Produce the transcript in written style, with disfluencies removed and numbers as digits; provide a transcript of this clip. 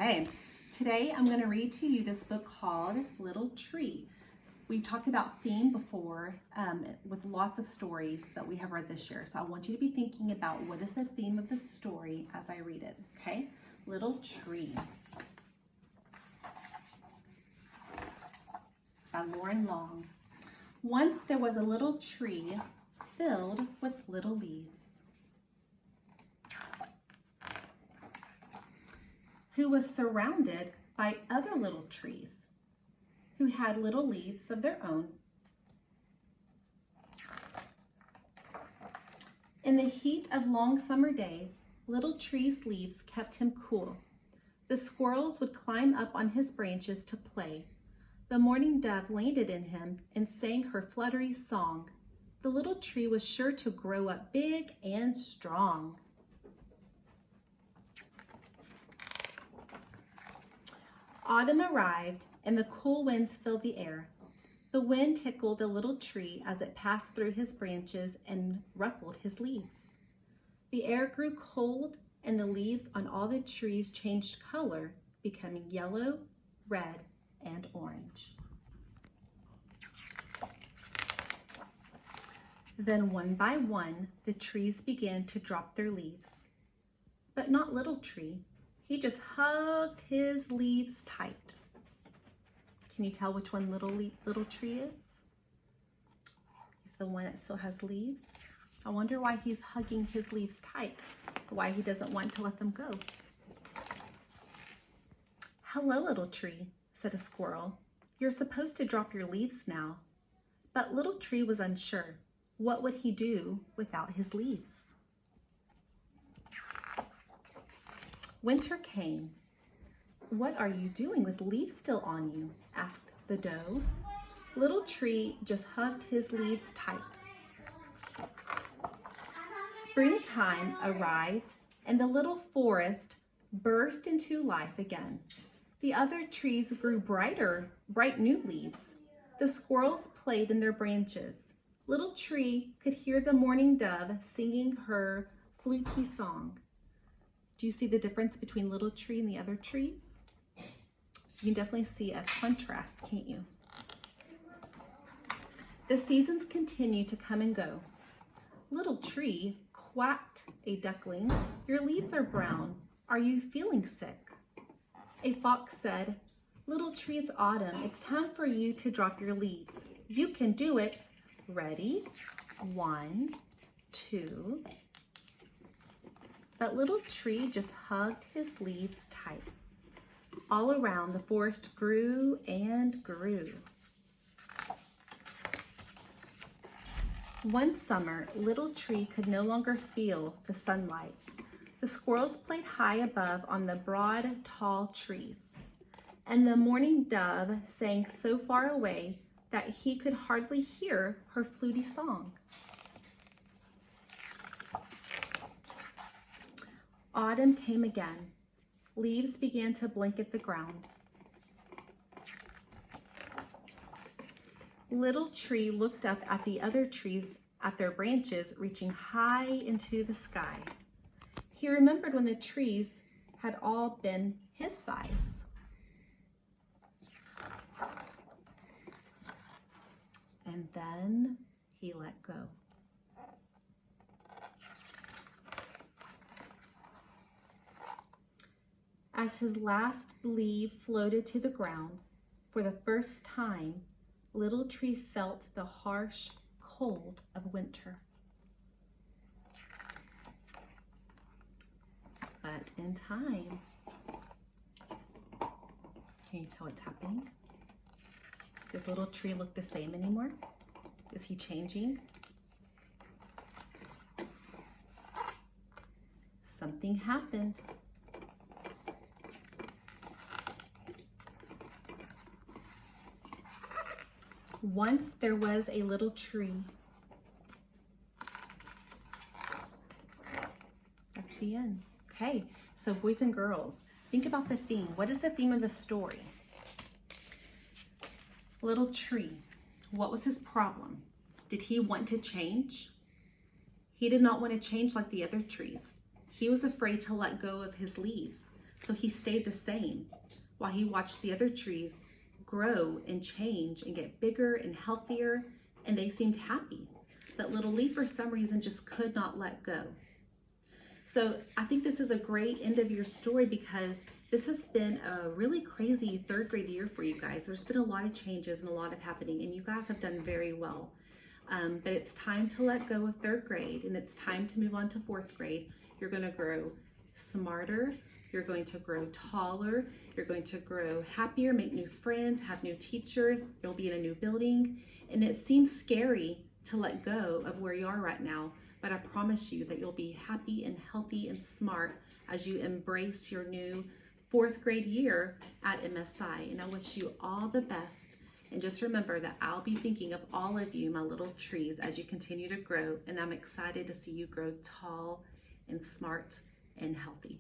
Okay, today I'm going to read to you this book called Little Tree. We've talked about theme before with lots of stories that we have read this year. So I want you to be thinking about what is the theme of the story as I read it. Okay, Little Tree by Lauren Long. Once there was a little tree filled with little leaves, who was surrounded by other little trees who had little leaves of their own. In the heat of long summer days, Little Tree's leaves kept him cool. The squirrels would climb up on his branches to play. The mourning dove landed in him and sang her fluttery song. The little tree was sure to grow up big and strong. Autumn arrived, and the cool winds filled the air. The wind tickled the little tree as it passed through his branches and ruffled his leaves. The air grew cold, and the leaves on all the trees changed color, becoming yellow, red, and orange. Then one by one, the trees began to drop their leaves. But not Little Tree. He just hugged his leaves tight. Can you tell which one Little Tree is? He's the one that still has leaves. I wonder why he's hugging his leaves tight, why he doesn't want to let them go. Hello, Little Tree, said a squirrel. You're supposed to drop your leaves now. But Little Tree was unsure. What would he do without his leaves? Winter came. What are you doing with leaves still on you? Asked the doe. Little Tree just hugged his leaves tight. Springtime arrived, and the little forest burst into life again. The other trees grew bright new leaves. The squirrels played in their branches. Little Tree could hear the mourning dove singing her fluty song. Do you see the difference between Little Tree and the other trees? You can definitely see a contrast, can't you? The seasons continue to come and go. Little Tree, quacked a duckling, your leaves are brown. Are you feeling sick? A fox said, Little Tree, it's autumn. It's time for you to drop your leaves. You can do it. Ready? 1, 2. But Little Tree just hugged his leaves tight. All around, the forest grew and grew. One summer, Little Tree could no longer feel the sunlight. The squirrels played high above on the broad, tall trees, and the mourning dove sang so far away that he could hardly hear her fluty song. Autumn came again. Leaves began to blanket the ground. Little Tree looked up at the other trees at their branches reaching high into the sky. He remembered when the trees had all been his size. And then he let go. As his last leaf floated to the ground, for the first time, Little Tree felt the harsh cold of winter. But in time, can you tell what's happening? Does Little Tree look the same anymore? Is he changing? Something happened. Once there was a little tree. That's the end. Okay, so boys and girls, think about the theme. What is the theme of the story? Little Tree. What was his problem? Did he want to change? He did not want to change like the other trees. He was afraid to let go of his leaves. So he stayed the same while he watched the other trees grow and change and get bigger and healthier, and they seemed happy. But Little Leaf, for some reason, just could not let go. So I think this is a great end of your story, because this has been a really crazy third grade year for you guys. There's been a lot of changes and a lot of happening, and you guys have done very well. But it's time to let go of third grade, and it's time to move on to fourth grade. You're going to grow smarter. You're going to grow taller. You're going to grow happier, make new friends, have new teachers. You'll be in a new building. And it seems scary to let go of where you are right now, but I promise you that you'll be happy and healthy and smart as you embrace your new fourth grade year at MSI. And I wish you all the best. And just remember that I'll be thinking of all of you, my little trees, as you continue to grow. And I'm excited to see you grow tall and smart and healthy.